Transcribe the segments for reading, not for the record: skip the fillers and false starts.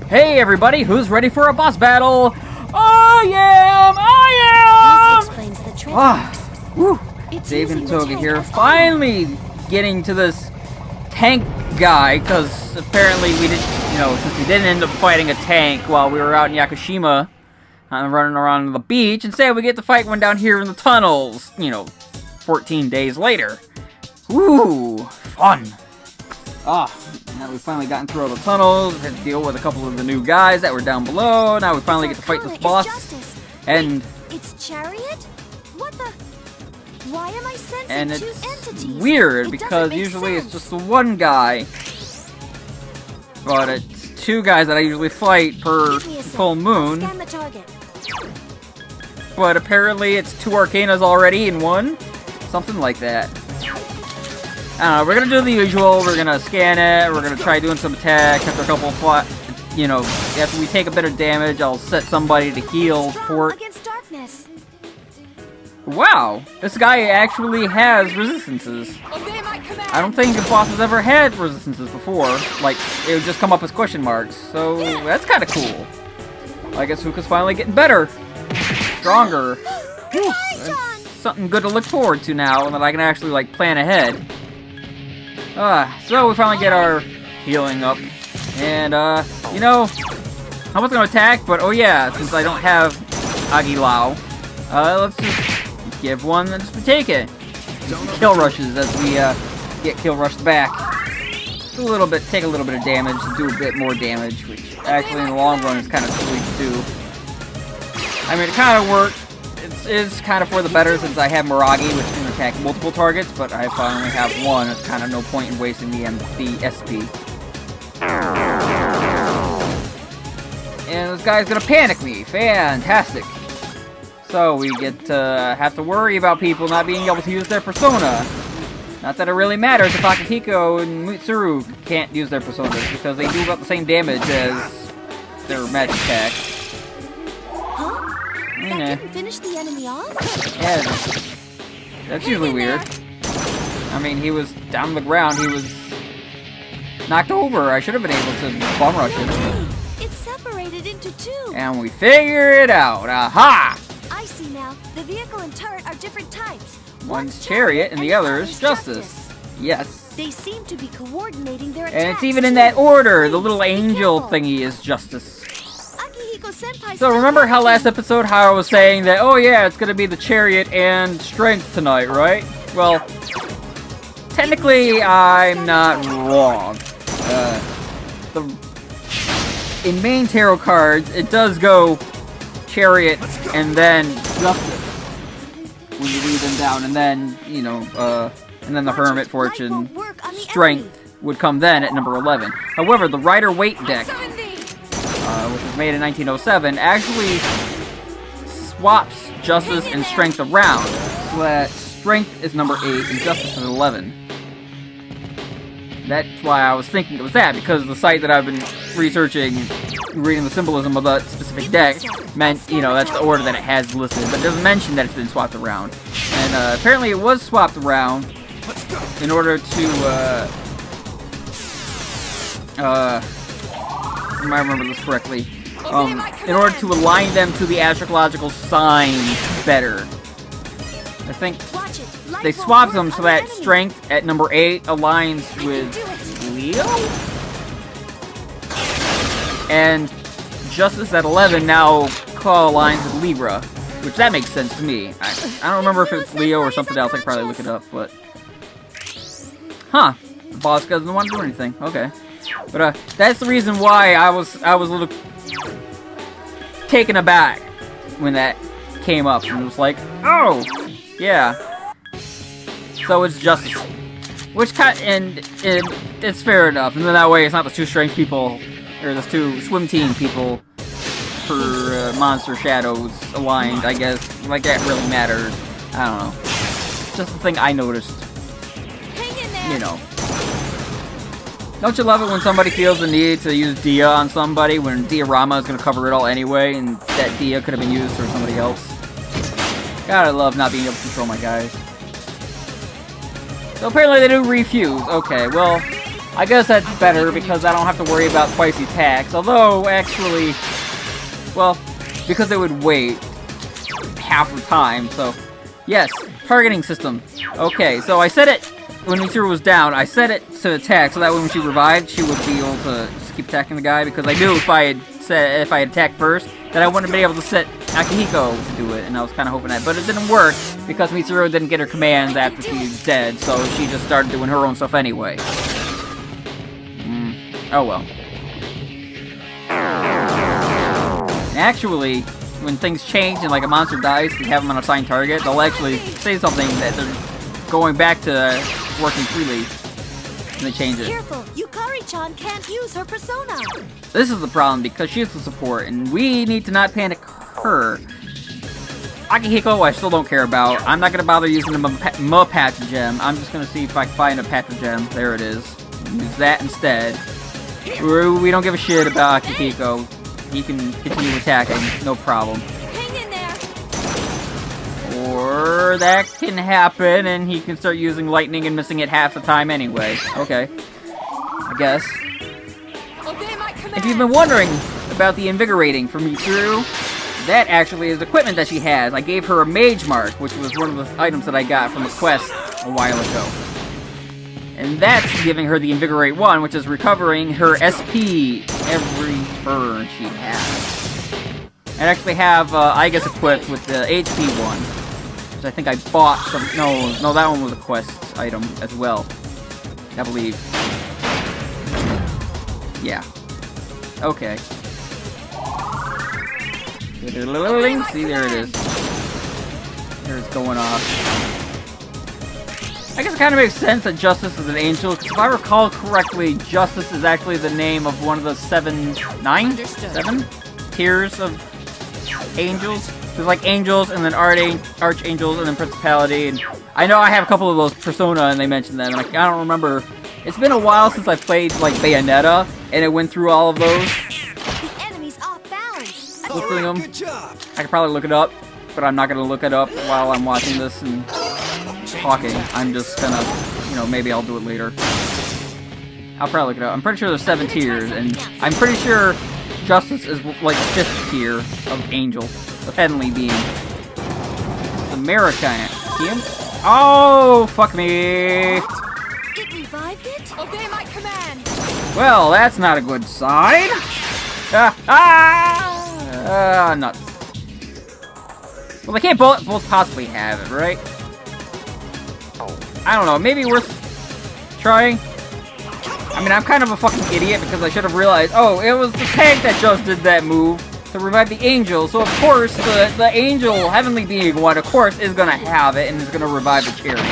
Hey everybody, who's ready for a boss battle? I am! This explains the trademarks. Woo! It's Dave and using the Toga tank here, as finally getting to this tank guy, because apparently we didn't, since we didn't end up fighting a tank while we were out in Yakushima, running around the beach, instead we get to fight one down here in the tunnels, 14 days later. Woo! Fun! Now we've finally gotten through all the tunnels, had to deal with a couple of the new guys that were down below, now we finally get to fight this boss, and... It's Chariot? What the... Why am I sensing and two it's entities? weird, because usually it's just the one guy, but it's two guys that I usually fight per full moon, Scan the target. but apparently it's two Arcanas already in one, something like that. I don't know, we're gonna do the usual, we're gonna scan it, we're gonna try doing some attacks after a couple of after we take a bit of damage, I'll set somebody to heal support. Against darkness. Wow, this guy actually has resistances. I don't think the boss has ever had resistances before. Like, it would just come up as question marks, so that's kind of cool. I guess Fuka's finally getting better. Stronger. Whew, that's something good to look forward to now, and that I can actually, like, plan ahead. So we finally get our healing up. And, I was gonna attack, but oh yeah, since I don't have Agilao, let's just give one and just take it. Kill rushes as we, get kill rushed back. Take a little bit of damage, do a bit more damage, which actually in the long run is kind of silly to do. I mean, it kind of worked. It's kind of for the better since I have Miragi, which can attack multiple targets, but I finally have one. It's kind of no point in wasting the SP. And this guy's gonna panic me. Fantastic. So we get to have to worry about people not being able to use their persona. Not that it really matters if Akihiko and Mitsuru can't use their personas, because they do about the same damage as their magic attack. Huh? That didn't finish the enemy off? Yeah, that's usually weird. I mean, he was down on the ground, he was knocked over. I should have been able to bomb rush him. It's separated into two. And we figure it out. Aha! I see now. The vehicle and turret are different types. One's Chariot and the other is Justice. Yes. They seem to be coordinating their attacks. And it's even in that order. The little angel thingy is Justice. So remember how last episode how I was saying that, oh yeah, it's gonna be the Chariot and Strength tonight, right? Well, technically I'm not wrong. In main tarot cards, it does go Chariot and then Justice when you read them down, and then, and then the Hermit, Fortune, Strength would come then at number 11. However, the Rider-Waite deck, which was made in 1907, actually swaps Justice and Strength around, so that Strength is number 8 and Justice is 11. That's why I was thinking it was that, because the site that I've been researching, reading the symbolism of that specific deck, meant, that's the order that it has listed, but it doesn't mention that it's been swapped around. And apparently it was swapped around in order to, if I remember this correctly, in order to align them to the astrological signs better. I think they swapped them so that Strength at number 8 aligns with Leo? And Justice at 11 now aligns with Libra, which that makes sense to me. I don't remember if it's Leo or something else, I could probably look it up, but... Huh. The boss doesn't want to do anything. Okay. But, that's the reason why I was a little taken aback when that came up, and it was like, oh! Yeah. So it's Justice. Which and it's fair enough, and then that way it's not the two Strength people, or the two Swim Team people for Monster Shadows aligned, I guess. Like, that really matters. I don't know. Just the thing I noticed. Don't you love it when somebody feels the need to use Dia on somebody when Diorama is going to cover it all anyway, and that Dia could have been used for somebody else? God, I love not being able to control my guys. So apparently they do refuse. Okay, well, I guess that's better because I don't have to worry about twice the attacks. Although, actually, well, because they would wait half the time, so... Yes, targeting system. Okay, so I set it, when Mitsuru was down, I set it to attack, so that way when she revived, she would be able to just keep attacking the guy, because I knew if I had attacked first, that I wouldn't be able to set Akihiko to do it, and I was kind of hoping that. But it didn't work, because Mitsuru didn't get her commands after she was dead, so she just started doing her own stuff anyway. Oh well. And actually, when things change and like a monster dies, you have them on a assigned target, they'll actually say something that they're going back to working freely. And they change it. Careful, Yukari-chan can't use her persona. This is the problem because she's the support, and we need to not panic her. Akihiko, I still don't care about. I'm not gonna bother using the Patcha Gem. I'm just gonna see if I can find a Patcha Gem. There it is. Use that instead. We don't give a shit about Akihiko. He can continue attacking, no problem. Hang in there. Or that can happen, and he can start using lightning and missing it half the time anyway. Okay, I guess. Obey my command. If you've been wondering about the invigorating for Mitsuru, that actually is equipment that she has. I gave her a mage mark, which was one of the items that I got from the quest a while ago. And that's giving her the Invigorate 1, which is recovering her SP every turn she has. I actually have, I guess, equipped with the HP one, which I think I bought some... No, that one was a quest item as well, I believe. Yeah. Okay. See, there it is. There it's going off. I guess it kind of makes sense that Justice is an angel, because if I recall correctly, Justice is actually the name of one of the seven tiers of angels. There's like angels, and then archangels, and then principality, and I know I have a couple of those Persona, and they mentioned them, and I don't remember. It's been a while since I played, like, Bayonetta, and it went through all of those. The enemy's off balance. Listing them. I could probably look it up, but I'm not going to look it up while I'm watching this and talking. I'm just gonna, you know, maybe I'll do it later. I'll probably look it up. I'm pretty sure there's 7 tiers, and I'm pretty sure Justice is like the 5th tier of angel, the heavenly being. American. Oh, fuck me. It revived it? Obey my command. Well, that's not a good sign. Nuts. Well, they can't both possibly have it, right? I don't know, maybe worth trying? I mean, I'm kind of a fucking idiot because I should have realized, oh, it was the tank that just did that move to revive the angel, so of course, the angel, heavenly being one, of course, is gonna have it and is gonna revive the chariot.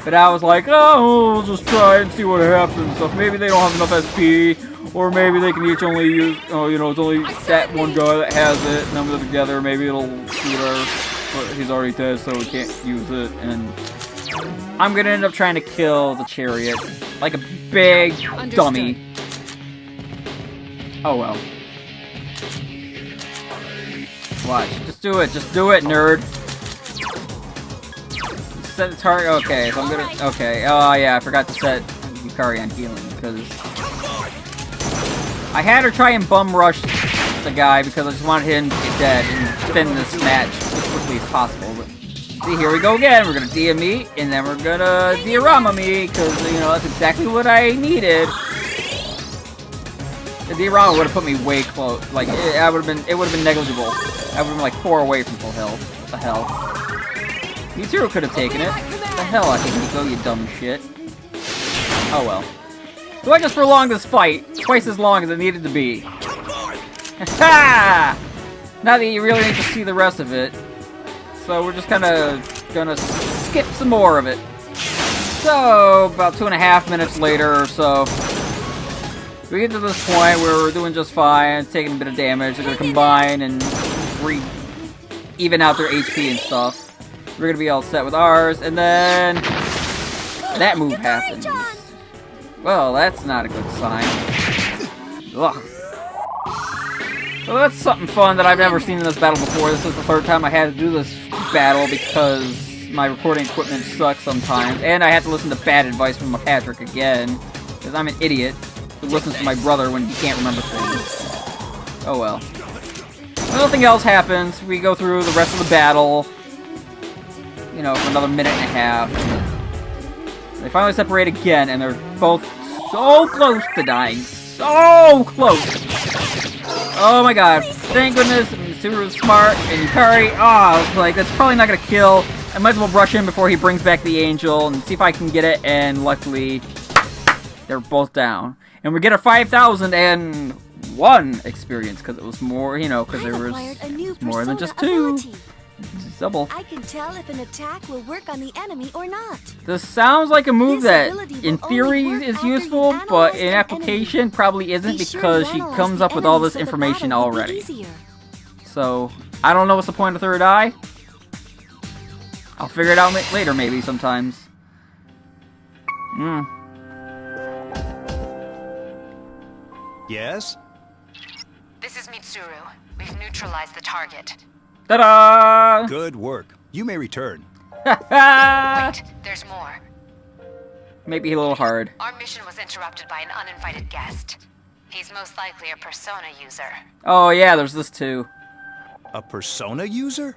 But I was like, oh, we'll just try and see what happens. So maybe they don't have enough SP, or maybe they can each only use, oh, you know, it's only that one guy that has it, and then we're together, maybe it'll shoot her, but he's already dead, so we can't use it, and I'm gonna end up trying to kill the chariot like a big dummy. Oh well. Watch. Just do it, nerd. Set the target. Okay, so I'm gonna. Okay. Oh yeah, I forgot to set Yukari on healing because I had her try and bum rush the guy because I just wanted him to get dead and finish this match as quickly as possible. But see, here we go again. We're gonna DM me, and then we're gonna diorama me, because, you know, that's exactly what I needed. The diorama would have put me way close. Like, it would have been negligible. I would have been like 4 away from full health. What the hell? Mitsuru could have taken it. What the hell, Akihiko, you dumb shit. Oh well. So I just prolonged this fight twice as long as it needed to be. Ha! Now that you really need to see the rest of it. So we're just kind of gonna skip some more of it. So, about 2.5 minutes later or so, we get to this point where we're doing just fine, taking a bit of damage. They're gonna combine and even out their HP and stuff. We're gonna be all set with ours, and then that move happens. Well, that's not a good sign. Ugh. So that's something fun that I've never seen in this battle before. This is the 3rd time I had to do this battle because my recording equipment sucks sometimes, and I have to listen to bad advice from Patrick again. Because I'm an idiot who listens to my brother when he can't remember things. Oh well. Nothing else happens. We go through the rest of the battle. You know, for another minute and a half. They finally separate again, and they're both so close to dying. So close! Oh my god. Thank goodness Mitsuru's smart, and Yukari, I was like, that's probably not gonna kill. I might as well rush him before he brings back the angel and see if I can get it, and luckily, they're both down. And we get a 5,001 experience, because it was more, you know, because there was more than just 2. It's double. I can tell if an attack will work on the enemy or not. This sounds like a move that, in theory, is useful, but in application probably isn't because she comes up with all this information already. So, I don't know what's the point of third eye. I'll figure it out later, maybe, sometimes. Yes? This is Mitsuru. We've neutralized the target. Ta-da! Good work. You may return. Wait, there's more. Maybe a little hard. Our mission was interrupted by an uninvited guest. He's most likely a persona user. Oh yeah, there's this too. A persona user?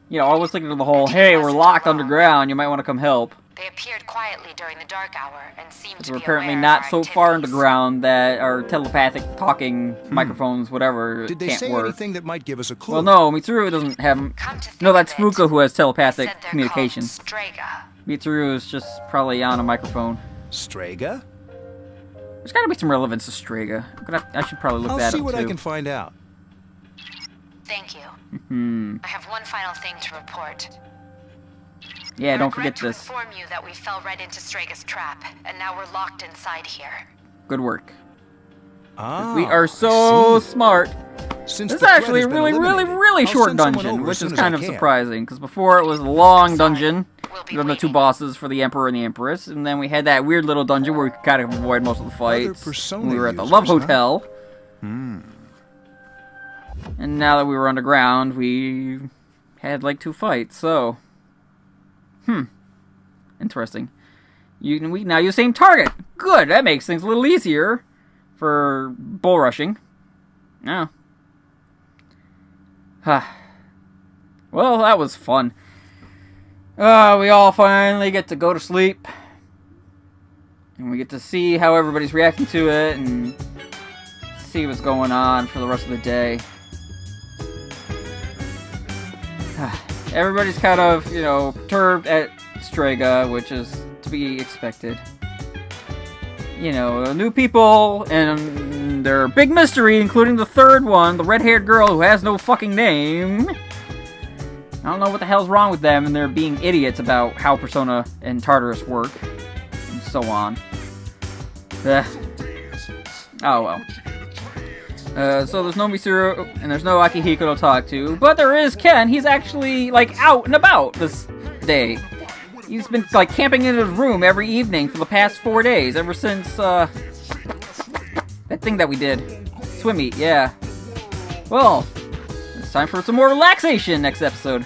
You know, I was thinking of the whole, hey, we're locked underground, you might want to come help. They appeared quietly during the dark hour and seemed to We're be apparently aware not of our so far activities. underground that our telepathic talking microphones, whatever, Did they can't say work. anything that might give us a clue? Well, no, Mitsuru doesn't have... Come to think No, that's of it, Fuka who has they telepathic said they're communication. called Strega. Mitsuru is just probably on a microphone. Strega? There's gotta be some relevance to Strega. I should probably look I'll that see up what too. I can find out. Thank you. Hmm. I have one final thing to report. Yeah, I don't regret forget to this. inform you that we fell right into Strega's trap, and now we're locked inside here. Good work. Ah, We are I so see. smart. Since This is the threat actually a has been really eliminated, I'll short send someone dungeon, over which as soon is as kind I of can. surprising, because before it was a long Sorry. dungeon. We'll be We had the two waiting. bosses for the Emperor and the Empress, and then we had that weird little dungeon where we could kind of avoid most of the fights. persona We were at the users, Love huh? Hotel. And now that we were underground, we had like 2 fights, so... Interesting. We now use the same target. Good, that makes things a little easier for bull rushing. Yeah. Well, that was fun. We all finally get to go to sleep. And we get to see how everybody's reacting to it and see what's going on for the rest of the day. Everybody's kind of, you know, perturbed at Strega, which is to be expected. You know, new people, and they're a big mystery, including the third one, the red-haired girl who has no fucking name. I don't know what the hell's wrong with them, and they're being idiots about how Persona and Tartarus work, and so on. Oh well. So there's no Mitsuru, and there's no Akihiko to talk to, but there is Ken. He's actually, like, out and about this day. He's been, like, camping in his room every evening for the past 4 days, ever since, that thing that we did. Swim meet, yeah. Well, it's time for some more relaxation next episode.